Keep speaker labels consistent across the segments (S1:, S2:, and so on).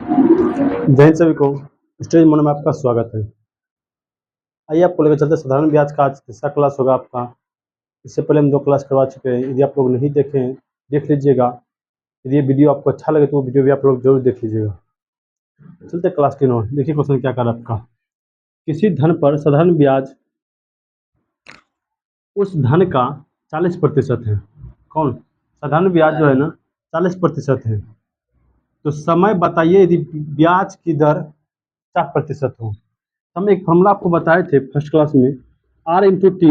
S1: जय हिंद सभी को। स्टडी मोड में आपका स्वागत है। आइए आपको लेकर चलते साधारण ब्याज का आज तीसरा क्लास होगा आपका। इससे पहले हम 2 क्लास करवा चुके हैं। यदि आप लोग नहीं देखे हैं देख लीजिएगा। यदि ये वीडियो आपको अच्छा लगे तो वो वीडियो भी आप लोग जरूर देख लीजिएगा। चलते क्लास 3 और देखिए क्वेश्चन क्या कर आपका। किसी धन पर साधारण ब्याज उस धन का 40% है। कौन? साधारण ब्याज जो है ना 40% है। तो समय बताइए यदि ब्याज की दर 4% हो। हम एक फॉर्मूला आपको बताए थे फर्स्ट क्लास में, आर इंटू टी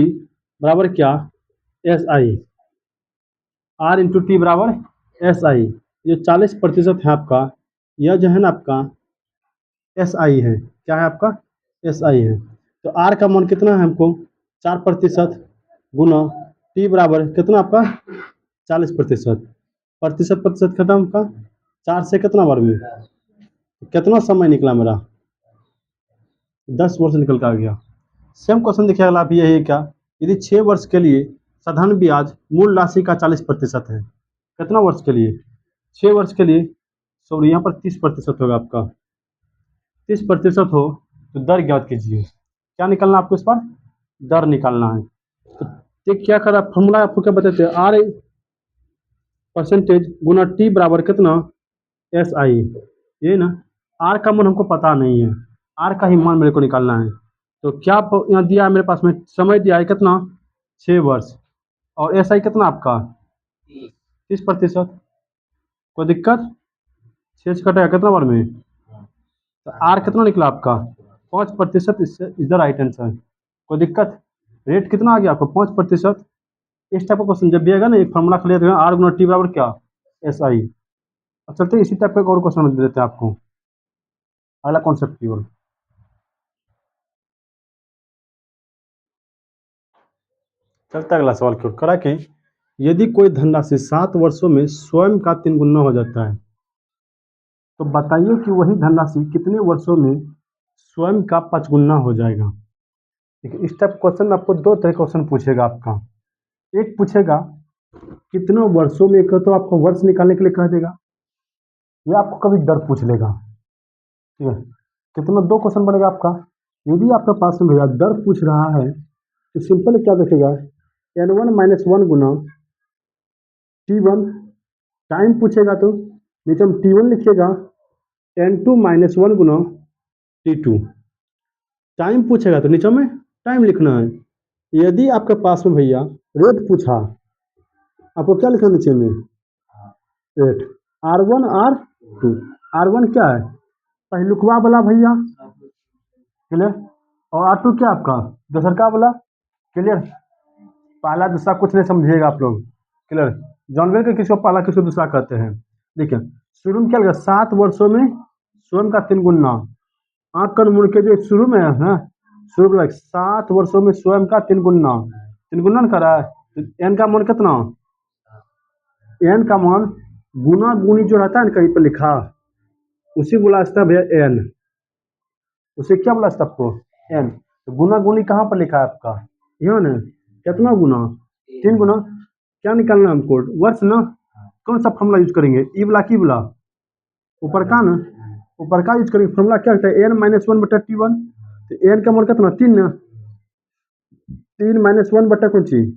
S1: बराबर क्या? S I. R into T बराबर एस आई। ये 40% है आपका, यह जो है ना आपका एस आई है। क्या है आपका? एस आई है। तो आर का मान कितना है हमको? 4% गुना टी बराबर कितना आपका? 40%। प्रतिशत प्रतिशत खत्म आपका 4 से कितना बार में? कितना समय निकला मेरा? 10 वर्ष निकल के आ गया। सेम क्वेश्चन देखिए अगला भी यही है क्या? यदि 6 वर्ष के लिए साधारण ब्याज मूल राशि का 40% है। कितना वर्ष के लिए? 6 वर्ष के लिए। सॉरी यहाँ पर 30% होगा आपका। 30% हो तो दर ज्ञात कीजिए। क्या निकालना आपको इस पर? दर निकालना है। तो ये क्या करा फॉर्मूला आपको क्या बताते हैं? आर परसेंटेज गुना टी बराबर कितना? S I. ये ना आर का मान हमको पता नहीं है, आर का ही मान मेरे को निकालना है। तो क्या यहाँ दिया है मेरे पास में? समय दिया है कितना? 6 वर्ष। और एस आई कितना आपका? 30%। कोई दिक्कत? 6 से कटेगा कितना बार में? तो आर कितना निकला आपका? 5%। इससे इज द राइट आंसर। कोई दिक्कत? रेट कितना आ गया आपको? 5%। इस टाइप का क्वेश्चन जब भी आएगा ना, एक फॉर्मूला क्लियर करेगा, आर गुना टी बराबर क्या? एस आई। अब चलते इसी टाइप का एक और क्वेश्चन दे देते हैं आपको, अगला कॉन्सेप्ट की ओर। चलता है अगला सवाल की ओर। करा कि यदि कोई धनराशि 7 वर्षों में स्वयं का 3 गुना हो जाता है, तो बताइए कि वही धनराशि कितने वर्षों में स्वयं का 5 गुना हो जाएगा। देखिए इस टाइप क्वेश्चन आपको 2 तरह क्वेश्चन पूछेगा आपका। एक पूछेगा कितने वर्षों में, एक तो आपको वर्ष निकालने के लिए कह देगा, या आपको कभी दर पूछ लेगा। ठीक है, कितना 2 क्वेश्चन बनेगा आपका। यदि आपके पास में भैया दर पूछ रहा है तो सिंपल क्या देखेगा? n1 - 1 गुना t1। टाइम पूछेगा तो नीचे हम t1 लिखिएगा, n2 - 1 गुना t2। टाइम पूछेगा तो नीचे में टाइम लिखना है। यदि आपके पास में भैया रेट पूछा, आपको क्या लिखना नीचे में? रेट। R1 R2। R1 क्या है? पहलुकवा वाला भैया, क्लियर। और R2 क्या आपका? दूसर का वाला, क्लियर। पहला दूसरा कुछ नहीं समझिएगा आप लोग, क्लियर। जानवर के किसी को पहला किसी को दूसरा कहते हैं। देखिए शुरू में क्या लगा? 7 वर्षों में स्वयं का 3 गुना। आंख कर मुड़ के जो शुरू में है, शुरू में 7 वर्षों में स्वयं का 3 गुना। 3 गुना करा है तो एन का मान कितना? एन का मान गुना गुनी जो रहता है ना कहीं पर लिखा, उसी बोला था भैया एन। उसे क्या बोला था आपको? एन। तो गुना गुनी कहाँ पर लिखा है आपका? यहाँ ना। कितना गुना? 3 गुना। क्या निकालना है हमको? वर्ष ना। कौन सा फॉर्मूला यूज करेंगे? ई वाला की वाला? ऊपर का ना, ऊपर का यूज करेंगे। फॉर्मूला क्या होता है? n-1/t1। तो एन का मान कितना? 3 ना। 3 - 1 कौन चीज?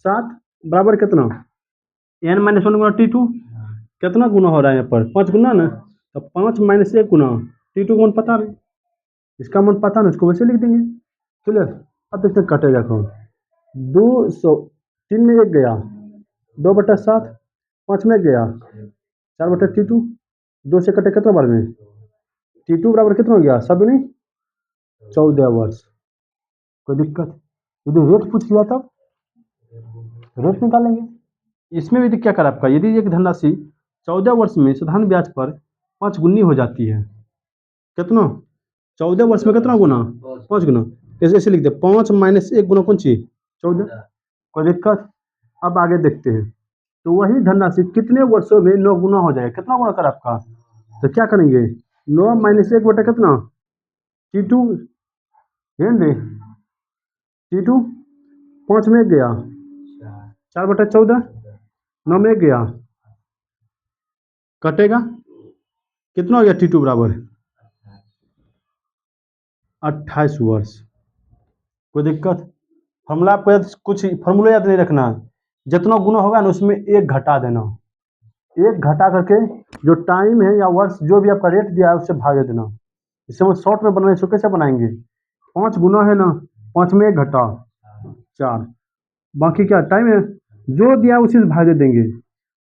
S1: 7 बराबर कितना? n-1 गुना t2। कितना गुना हो रहा है यहाँ पर? 5 गुना ना। तो 5 - 1 गुना t2 का मान पता नहीं, इसका मान पता नहीं, इसको वैसे लिख देंगे, क्लियर। अब देखते हैं कटेगा कौन। 200। 3 में 1 गया, 2/7। 5 में गया, 4/t2। 2 से कटे कितना बार में? t2 बराबर कितना हो गया? सब नहीं 14 वर्ष। कोई दिक्कत? यदि रेट पूछ लिया तब रेट निकालेंगे। इसमें भी क्या करा आपका? यदि एक धनराशि 14 वर्ष में साधारण ब्याज पर 5 गुनी हो जाती है। कितना? 14 वर्ष में कितना गुना? 5 गुना। ऐसे लिख दे, 5 - 1 गुना कौन चीज? 14। कोई दिक्कत? अब आगे देखते हैं। तो वही धनराशि कितने वर्षों में 9 गुना हो जाएगा? कितना गुना कर आपका? तो क्या करेंगे? 9 - 1 कितना? t2। t2 5 में गया, 4/14। 9 में गया, कटेगा कितना हो गया T2 बराबर 28 वर्ष। कोई दिक्कत? फॉर्मूला आपको कुछ फॉर्मूला याद नहीं रखना है, जितना गुना होगा ना उसमें एक घटा देना, एक घटा करके जो टाइम है या वर्ष जो भी आपका रेट दिया है उससे भाग दे देना। इससे वो शॉर्ट में बनाने इसको कैसे बनाएंगे, 5 गुना है ना, 5 में एक घटा 4, बाकी क्या टाइम है जो दिया है उसी से भाग दे देंगे।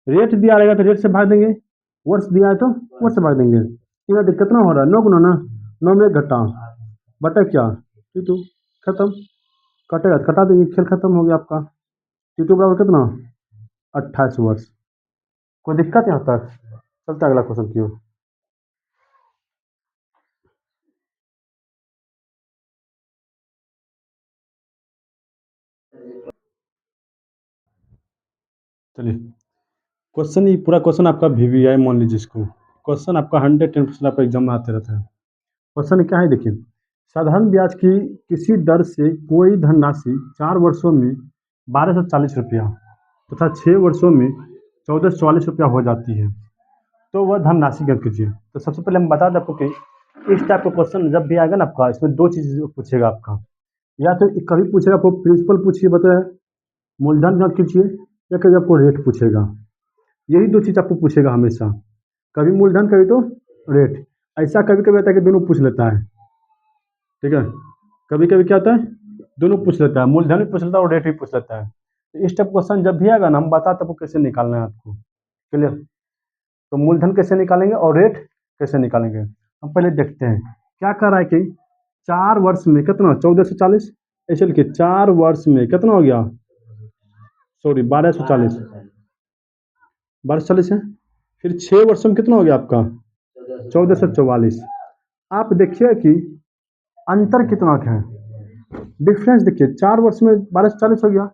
S1: रेट दिया रहेगा तो रेट से भाग देंगे, वर्ष दिया है तो वर्ष से भाग देंगे। यहाँ कितना हो रहा है 9 गुना ना, 9 में एक घटा बटा क्या T2, खत्म। कटेगा तो कटा देंगे, खेल खत्म हो गया आपका। T2 बराबर कितना 28 वर्ष। कोई दिक्कत यहाँ तक? चलता अगला क्वेश्चन की ओर। चलिए क्वेश्चन, ये पूरा क्वेश्चन आपका VVI मान लीजिए इसको। क्वेश्चन आपका 110% आपका एग्जाम में आते रहता है। क्वेश्चन क्या है देखिए, साधारण ब्याज की किसी दर से कोई धनराशि 4 वर्षों में 1240 रुपया तथा 6 वर्षों में 1444 रुपया हो जाती है, तो वह धनराशि ज्ञात कीजिए। तो सबसे पहले हम बता दें आपको कि इस टाइप का क्वेश्चन जब भी आएगा ना आपका, इसमें दो चीज़ पूछेगा आपका, या तो कभी पूछेगा आपको प्रिंसिपल पूछिए बताए, मूलधन ज्ञात कीजिए, या कभी आपको रेट पूछेगा। यही दो चीज़ आपको पूछेगा हमेशा, कभी मूलधन कभी तो रेट। ऐसा कभी कभी आता है कि दोनों पूछ लेता है, ठीक है, कभी कभी क्या होता है दोनों पूछ लेता है, मूलधन भी पूछ लेता है और रेट भी पूछ लेता है। तो इस टाइप क्वेश्चन जब भी आएगा ना हम बताते आपको कैसे निकालना है आपको, क्लियर। तो मूलधन कैसे निकालेंगे और रेट कैसे निकालेंगे हम पहले देखते हैं। क्या कर रहा है कि 4 वर्ष में कितना 1440, ऐसे लिखिए 4 वर्ष में कितना हो गया, सॉरी 1240, 1240 है। फिर 6 वर्षों में कितना हो गया आपका 1444। आप देखिए कि अंतर कितना है, डिफरेंस देखिए, 4 वर्ष में 1240 हो गया,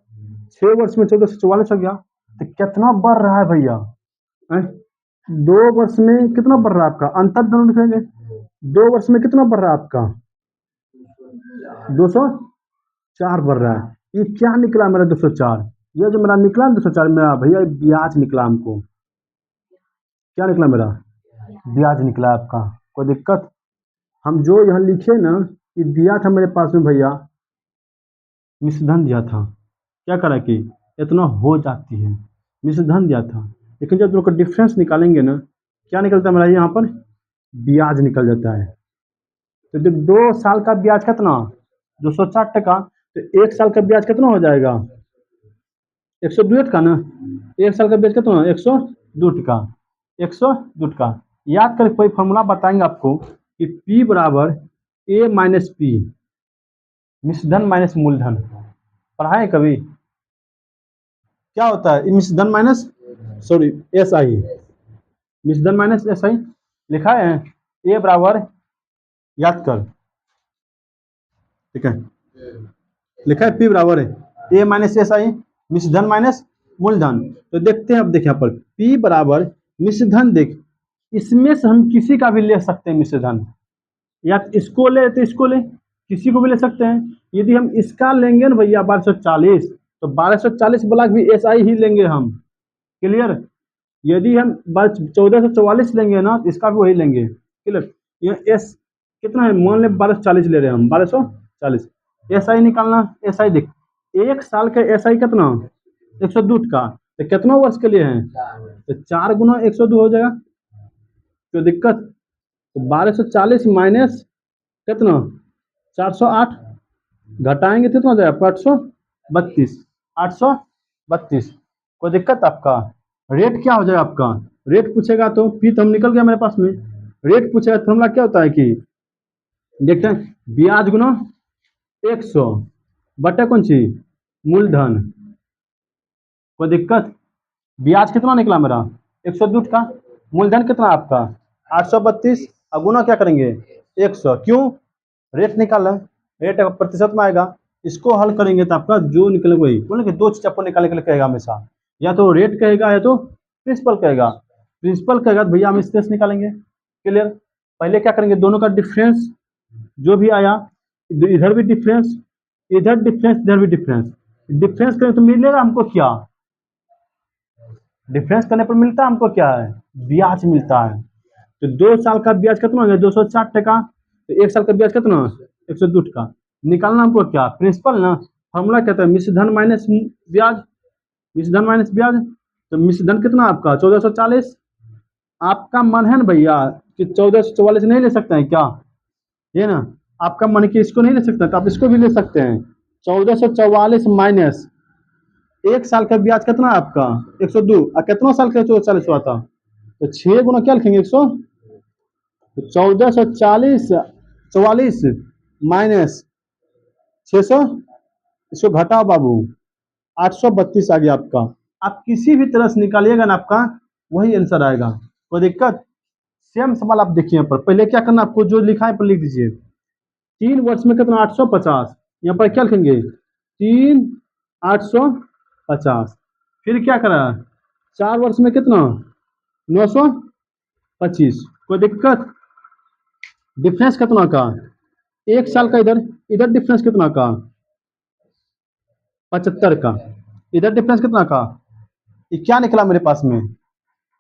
S1: 6 वर्ष में 1444 हो गया, तो कितना बढ़ रहा है भैया, 2 वर्ष में कितना बढ़ रहा है आपका, अंतर दोनों लिखेंगे, 2 वर्ष में कितना बढ़ रहा है आपका 204 बढ़ रहा है। ये क्या निकला मेरा 204, ये जो मेरा निकला 204 मेरा भैया ब्याज निकला, हमको क्या निकला मेरा ब्याज निकला आपका। कोई दिक्कत? हम जो यहाँ लिखे ना, ये दिया था मेरे पास में भैया, मिश्रधन दिया था, क्या करा कि इतना हो जाती है, मिश्रधन दिया था, लेकिन जब लोग डिफरेंस निकालेंगे ना, क्या निकलता है मेरा यहाँ पर ब्याज निकल जाता है। तो जब 2 साल का ब्याज कितना 260 टका, तो 1 साल का ब्याज कितना हो जाएगा 102 टका ना, 1 साल का ब्याज कितना 102 टका, 102 टका। याद कर कोई फॉर्मूला बताएंगे आपको कि P बराबर A माइनस पी, मिश्रधन माइनस मूलधन, पढ़ाए कभी? क्या होता है मिश्रधन माइनस, सॉरी SI, मिश्रधन माइनस SI लिखा है। A बराबर, याद कर, ठीक है, लिखा है P बराबर है A माइनस SI, मिश्रधन माइनस मूलधन। तो देखते हैं, अब देखिए यहाँ पर P बराबर मिश्रधन, देख इसमें से हम किसी का भी ले सकते हैं मिश्रधन, या इसको ले तो इसको ले, किसी को भी ले सकते हैं। यदि हम इसका लेंगे ना भैया 1240, तो 1240 ब्लॉक भी SI ही लेंगे हम, क्लियर। यदि हम 1444 लेंगे ना तो इसका भी वही लेंगे, क्लियर। ये S कितना है, मान ले 1240 ले रहे हैं हम, 1240। SI निकालना, SI देख 1 साल का SI कितना 102 का, तो कितना वर्ष के लिए है, तो 4 गुना 102 हो जाएगा, तो दिक्कत। तो 1240 माइनस कितना 408, घटाएंगे तो कितना हो जाएगा 832, 832। कोई दिक्कत आपका? रेट क्या हो जाएगा आपका, रेट पूछेगा तो पी तो हम निकल गया मेरे पास में, रेट पूछेगा तो फॉर्मूला क्या होता है कि देखते हैं, ब्याज गुना 100 बटे कौन सी मूलधन। कोई दिक्कत? ब्याज कितना निकला मेरा 102 का, मूलधन कितना आपका 832, और गुना क्या करेंगे 100, क्यों रेट निकाला, रेट अगर प्रतिशत में आएगा, इसको हल करेंगे तो आपका जो निकले वही, बोले 2 चीज आपको निकालने के लिए कहेगा हमेशा, या तो रेट कहेगा या तो प्रिंसिपल कहेगा। प्रिंसिपल कहेगा तो भैया हम स्टेस निकालेंगे, क्लियर। पहले क्या करेंगे, दोनों का डिफरेंस जो भी आया, इधर भी डिफरेंस, इधर डिफरेंस, इधर भी डिफरेंस, डिफरेंस करें तो मिलेगा हमको क्या, डिफरेंस करने पर मिलता है हमको क्या है ब्याज मिलता है। तो 2 साल का ब्याज कितना हो गया? 260 टका। तो 1 साल का ब्याज कितना? 102 टका। निकालना हमको क्या? प्रिंसिपल ना। फॉर्मूला क्या था? मिश्र धन माइनस ब्याज, मिश्र धन माइनस ब्याज। तो मिश्र धन कितना आपका? 1440। आपका मन है ना भैया कि 1444 नहीं ले सकते हैं क्या? ये ना, आपका मन कि इसको नहीं ले सकते तो आप इसको भी ले सकते हैं। 1444 माइनस 1 साल का ब्याज कितना आपका? 102। और कितना साल का 1440 हुआ था? तो 6 गुना क्या लिखेंगे? 100। तो 1444 माइनस 600, इसको घटाओ बाबू, 832 आ गया आपका। आप किसी भी तरह से निकालिएगा ना, आपका वही आंसर आएगा, कोई दिक्कत। सेम सवाल आप देखिए, यहाँ पर पहले क्या करना आपको, जो लिखा है पर लिख दीजिए। 3 वर्ष में कितना? 850। यहाँ पर क्या लिखेंगे? 3 850। फिर क्या करा? 4 वर्ष में कितना? 925। कोई दिक्कत? डिफरेंस कितना का? 1 साल का इधर, इधर डिफरेंस कितना का? 75 का। इधर डिफरेंस कितना का? ये क्या निकला मेरे पास में?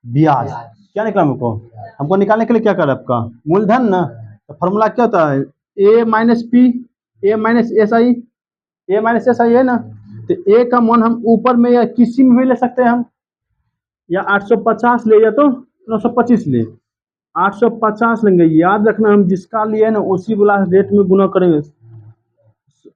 S1: ब्याज। क्या निकला हमको? हमको निकालने के लिए क्या कर आपका? मूलधन ना। तो फॉर्मूला क्या होता है? A minus P, A minus S I, A minus S I है ना। तो ए का मान हम ऊपर में या किसी में भी ले सकते हैं हम, या 850 ले या तो 925 ले। 850 लेंगे, याद रखना हम जिसका लिए ना उसी वाला रेट में गुना करेंगे,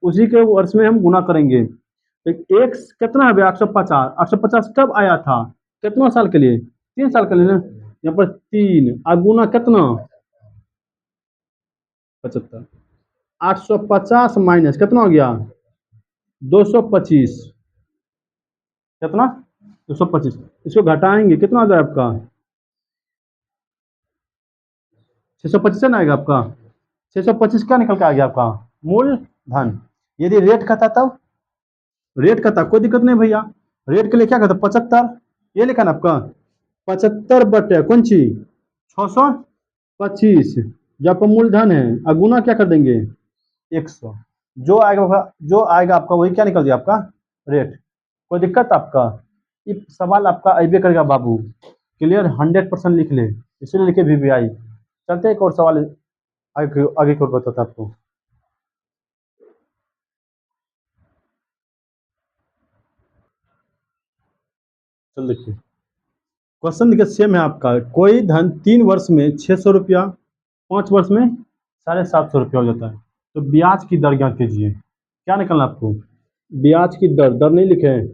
S1: उसी के वर्ष में हम गुना करेंगे। तो एक कितना है? 850। 850 कब आया था? कितना साल के लिए? 3 साल के लिए ना। यहाँ पर 3 और गुना कितना? 75। 850 माइनस कितना हो गया? 225। कितना? 225। इसको घटाएंगे कितना आ जाए आपका? 625 ना आएगा आपका। 625 क्या निकल के आ गया आपका? मूलधन। यदि रेट का था तब, रेट का था कोई दिक्कत नहीं भैया। रेट के लिए क्या कहता? 75, ये लिखा ना आपका। 75 बटे कौन सी? 625। जो आपका मूलधन है, और गुना क्या कर देंगे? 100। जो आएगा, जो आएगा आपका वही क्या निकल दिया आपका? रेट। कोई दिक्कत आपका? ये सवाल आपका अबे करेगा बाबू, क्लियर 100% लिख ले, इसलिए लिखे VVI। चलते एक और सवाल आगे आगे की ओर बताता आपको। चल देखिए, क्वेश्चन देखिए सेम है आपका। कोई धन 3 वर्ष में 600 रुपया, 5 वर्ष में 750 रुपया हो जाता है। तो ब्याज की दर ज्ञात कीजिए। क्या निकलना आपको? ब्याज की दर, दर नहीं लिखे हैं,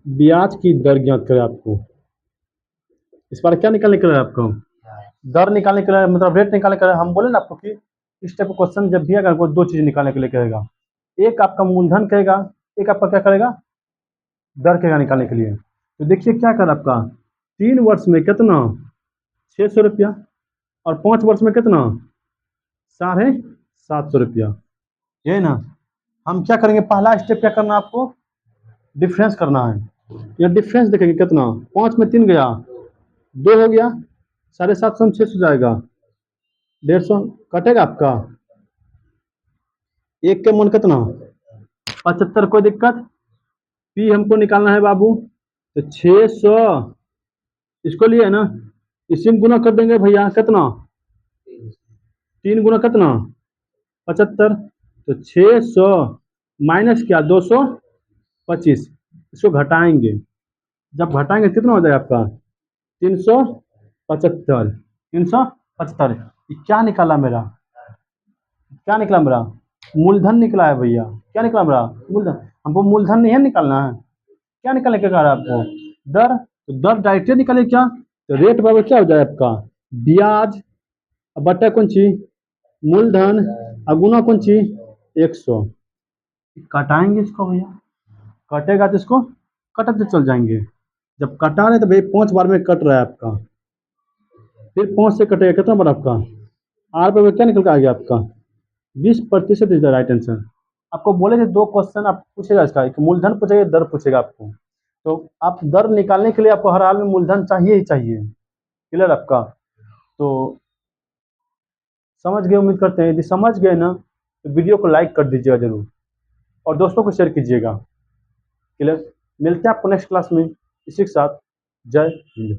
S1: ब्याज की दर ज्ञात करें आपको। इस बार क्या निकालने के लिए आपको? दर निकालने के लिए, मतलब रेट निकालने के लिए। हम बोले ना आपको कि इस टाइप का क्वेश्चन जब भी आएगा, कोई 2 चीज निकालने के लिए कहेगा। एक आपका मूलधन कहेगा, एक आपका क्या करेगा? दर कहेगा निकालने के लिए। तो देखिए क्या कर आपका, 3 वर्ष में कितना? 600 रुपया। और 5 वर्ष में कितना? 750 रुपया। ये ना, हम क्या करेंगे? पहला स्टेप क्या करना आपको? डिफरेंस करना है। या डिफरेंस देखेंगे कितना? 5 में 3 गया, 2 हो गया, 750 में 600 जाएगा, 150 कटेगा आपका। एक के मन कितना? 75। कोई दिक्कत? पी हमको निकालना है बाबू। तो 600 इसको लिए है ना, इसी में गुना कर देंगे भैया। कितना? 3 गुना कितना? 75। तो 600 माइनस क्या? 225। इसको घटाएंगे, जब घटाएंगे कितना हो जाएगा आपका? 375। 375। ये क्या निकाला मेरा? क्या निकला मेरा? मूलधन निकला है भैया। क्या निकला मेरा? मूलधन। हमको मूलधन नहीं है निकालना है। क्या निकालने के कारण आपको? दर। तो दर डायरेक्ट निकाले क्या? तो रेट बराबर क्या हो जाए आपका? ब्याज बटा कौन ची? मूलधन, अगुना कौन ची? 100। कटाएंगे इसको भैया, कटेगा तो इसको कटते चल जाएंगे। जब कटा रहे तो भाई 5 बार में कट रहा है आपका, फिर 5 से कटेगा कितना बार आपका? आर पे क्या निकल के आ गया आपका? 20% इज द राइट आंसर। आपको बोले थे 2 क्वेश्चन आप पूछेगा इसका, एक मूलधन पूछेगा, दर पूछेगा आपको। तो आप दर निकालने के लिए आपको हर हाल में मूलधन चाहिए ही चाहिए। क्लियर आपका? तो समझ गए उम्मीद करते हैं। यदि समझ गए ना तो वीडियो को लाइक कर दीजिएगा जरूर, और दोस्तों को शेयर कीजिएगा। क्लियर? मिलते हैं आपको नेक्स्ट क्लास में इसी के साथ। जय हिंद।